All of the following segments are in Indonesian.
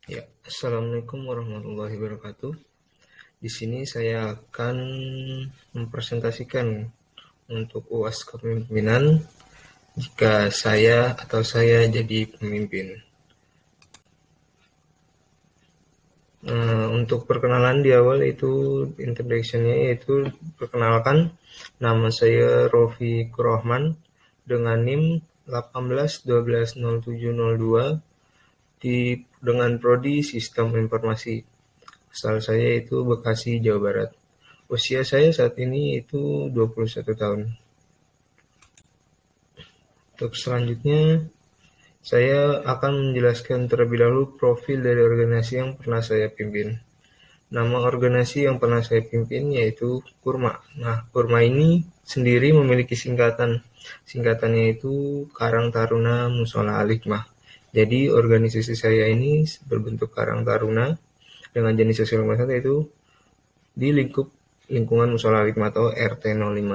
Ya, Assalamualaikum warahmatullahi wabarakatuh. Di sini saya akan mempresentasikan untuk UAS kepemimpinan jika saya jadi pemimpin. Untuk perkenalan di awal itu introduction-nya yaitu perkenalkan, nama saya Rofi Kurahman dengan NIM 18120702 dengan prodi Sistem Informasi. Asal saya itu Bekasi, Jawa Barat. Usia saya saat ini itu 21 tahun. Untuk selanjutnya, saya akan menjelaskan terlebih dahulu profil dari organisasi yang pernah saya pimpin. Nama organisasi yang pernah saya pimpin yaitu Kurma. Nah, Kurma ini sendiri memiliki singkatan. Singkatannya itu Karang Taruna Musola Al-Hikmah. Jadi organisasi saya ini berbentuk Karang Taruna dengan jenis sosial masyarakat yaitu di lingkungan Musola Al-Hikmah atau RT05.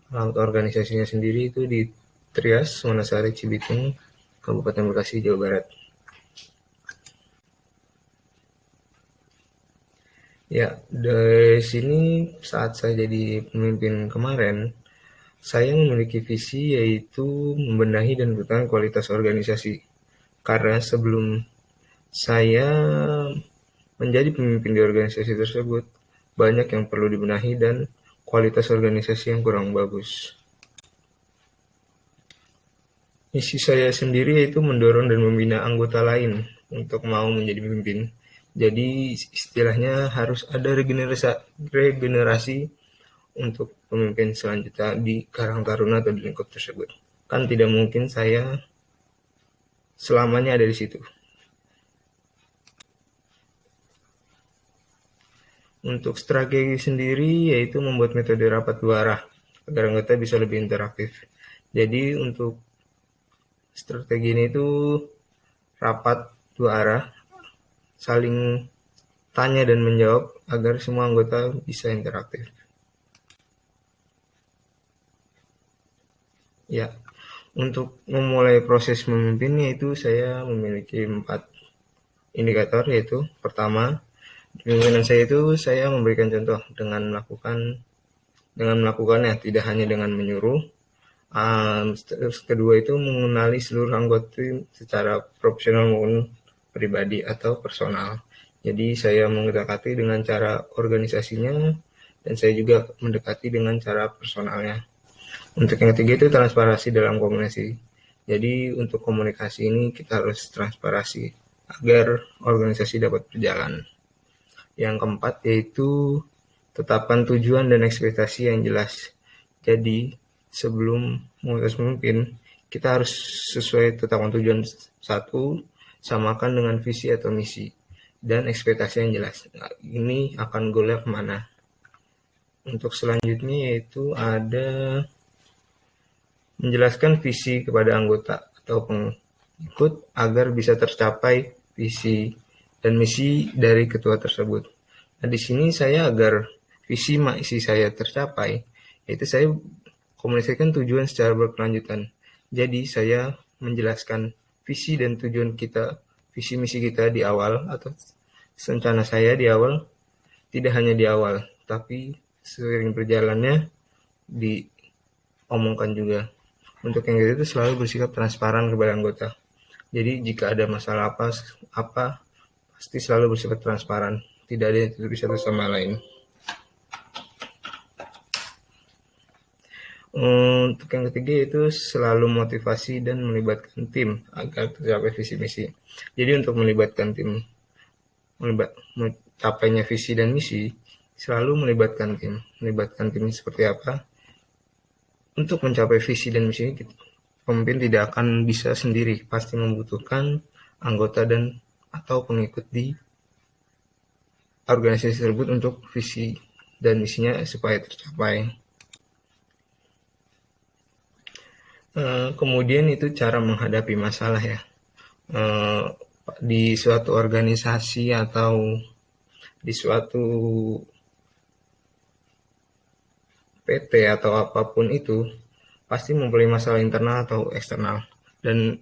Alamat organisasinya sendiri itu di Trias, Wanasari, Cibitung, Kabupaten Bekasi, Jawa Barat. Ya, dari sini saat saya jadi pemimpin kemarin, saya memiliki visi yaitu membenahi dan mempertahankan kualitas organisasi. Karena sebelum saya menjadi pemimpin di organisasi tersebut, banyak yang perlu dibenahi dan kualitas organisasi yang kurang bagus. Misi saya sendiri yaitu mendorong dan membina anggota lain untuk mau menjadi pemimpin. Jadi istilahnya harus ada regenerasi untuk pemimpin selanjutnya di Karang Taruna atau di lingkup tersebut. Kan tidak mungkin saya selamanya ada di situ. Untuk strategi sendiri yaitu membuat metode rapat dua arah agar anggota bisa lebih interaktif. Jadi untuk strategi ini itu rapat dua arah, saling tanya dan menjawab agar semua anggota bisa interaktif. Ya, untuk memulai proses memimpinnya itu saya memiliki 4 indikator yaitu pertama, pimpinan saya itu saya memberikan contoh dengan melakukannya, tidak hanya dengan menyuruh. Terus kedua itu mengenali seluruh anggota tim secara profesional maupun pribadi atau personal. Jadi saya mendekati dengan cara organisasinya dan saya juga mendekati dengan cara personalnya. Untuk yang ketiga itu transparansi dalam komunikasi. Jadi untuk komunikasi ini kita harus transparansi agar organisasi dapat berjalan. Yang keempat yaitu tetapkan tujuan dan ekspektasi yang jelas. Jadi sebelum memutus pemimpin, kita harus sesuai tetapkan tujuan satu, samakan dengan visi atau misi, dan ekspektasi yang jelas. Nah, ini akan goalnya kemana. Untuk selanjutnya yaitu ada menjelaskan visi kepada anggota atau pengikut agar bisa tercapai visi dan misi dari ketua tersebut. Nah, di sini saya agar visi misi saya tercapai, yaitu saya komunikasikan tujuan secara berkelanjutan. Jadi saya menjelaskan visi dan tujuan kita, visi misi kita di awal atau rencana saya di awal, tidak hanya di awal, tapi seiring berjalannya diomongkan juga. Untuk yang itu selalu bersikap transparan kepada anggota. Jadi jika ada masalah apa pasti selalu bersifat transparan, tidak ada yang tutupi satu sama lain. Untuk yang ketiga itu selalu motivasi dan melibatkan tim agar tercapai visi misi. Jadi untuk melibatkan tim, mencapainya visi dan misi, selalu melibatkan tim. Melibatkan tim seperti apa? Untuk mencapai visi dan misi ini, pemimpin tidak akan bisa sendiri, pasti membutuhkan anggota dan atau pengikut di organisasi tersebut untuk visi dan misinya supaya tercapai. Kemudian itu cara menghadapi masalah ya. Di suatu organisasi atau di suatu PT atau apapun itu pasti mempunyai masalah internal atau eksternal dan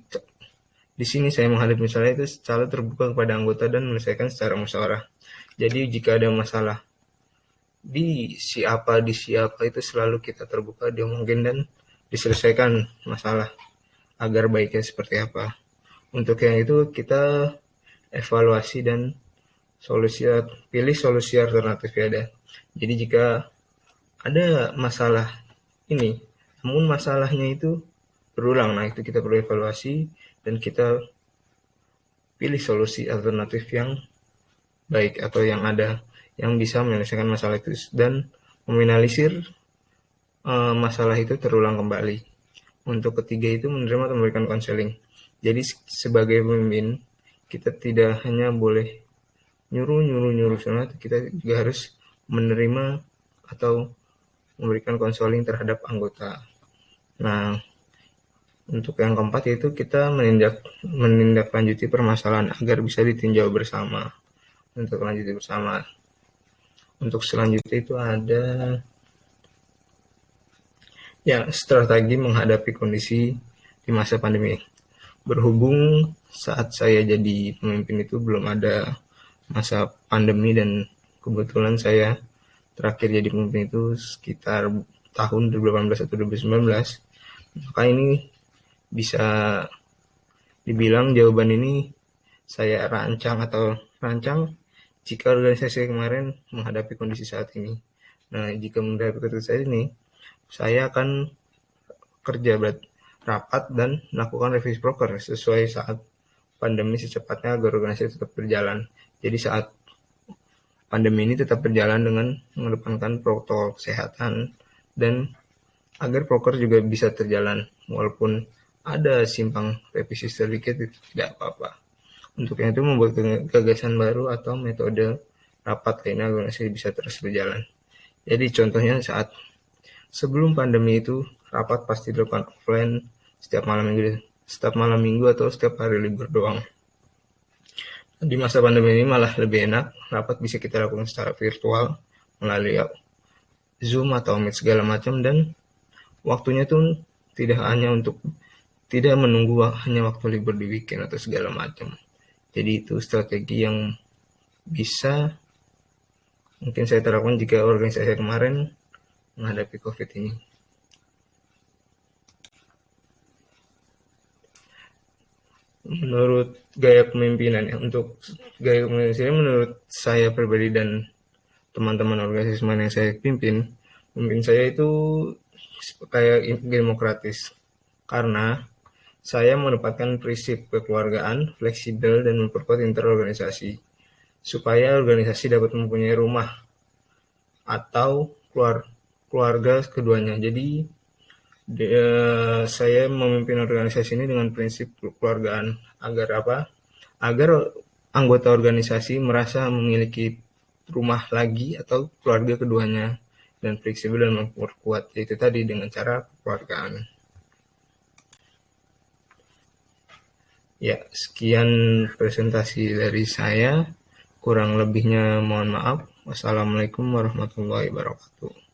Di sini saya menghadapi masalah itu selalu terbuka kepada anggota dan menyelesaikan secara musyawarah. Jadi jika ada masalah di siapa itu selalu kita terbuka diomongin dan diselesaikan masalah agar baiknya seperti apa. Untuk yang itu kita evaluasi dan pilih solusi alternatif ya ada. Jadi jika ada masalah ini, namun masalahnya itu berulang, nah itu kita perlu evaluasi dan kita pilih solusi alternatif yang baik atau yang ada yang bisa menyelesaikan masalah itu dan meminimalisir masalah itu terulang kembali. Untuk ketiga itu menerima atau memberikan konseling. Jadi sebagai pemimpin kita tidak hanya boleh nyuruh soalnya kita juga harus menerima atau memberikan konseling terhadap anggota. Nah, untuk yang keempat yaitu kita menindaklanjuti permasalahan agar bisa ditinjau bersama. Untuk lanjuti bersama. Untuk selanjutnya itu ada ya strategi menghadapi kondisi di masa pandemi. Berhubung saat saya jadi pemimpin itu belum ada masa pandemi dan kebetulan saya terakhir jadi pemimpin itu sekitar tahun 2018 atau 2019, maka ini bisa dibilang jawaban ini saya rancang jika organisasi kemarin menghadapi kondisi saat ini. Nah, jika menghadapi kondisi saat ini, saya akan kerja rapat dan melakukan revisi proker sesuai saat pandemi secepatnya agar organisasi tetap berjalan. Jadi saat pandemi ini tetap berjalan dengan mengedepankan protokol kesehatan dan agar proker juga bisa terjalan walaupun ada simpang revisi sedikit itu tidak apa-apa. Untuk yang itu membuat gagasan baru atau metode rapat lainnya organisasi bisa terus berjalan. Jadi contohnya saat sebelum pandemi itu rapat pasti dilakukan offline setiap malam minggu atau setiap hari libur doang. Di masa pandemi ini malah lebih enak, rapat bisa kita lakukan secara virtual melalui Zoom atau Meet segala macam dan waktunya tuh tidak menunggu hanya waktu libur di weekend atau segala macam. Jadi itu strategi yang bisa mungkin saya terapkan jika organisasi kemarin menghadapi COVID ini. Menurut gaya kepemimpinan ya, untuk gaya kepemimpinan menurut saya pribadi dan teman-teman organisasi yang saya pimpin saya itu kayak demokratis karena saya menempatkan prinsip kekeluargaan, fleksibel, dan memperkuat interorganisasi supaya organisasi dapat mempunyai rumah atau keluarga keduanya. Jadi saya memimpin organisasi ini dengan prinsip kekeluargaan agar apa? Agar anggota organisasi merasa memiliki rumah lagi atau keluarga keduanya dan fleksibel dan memperkuat itu tadi dengan cara kekeluargaan. Ya, sekian presentasi dari saya. Kurang lebihnya mohon maaf. Wassalamualaikum warahmatullahi wabarakatuh.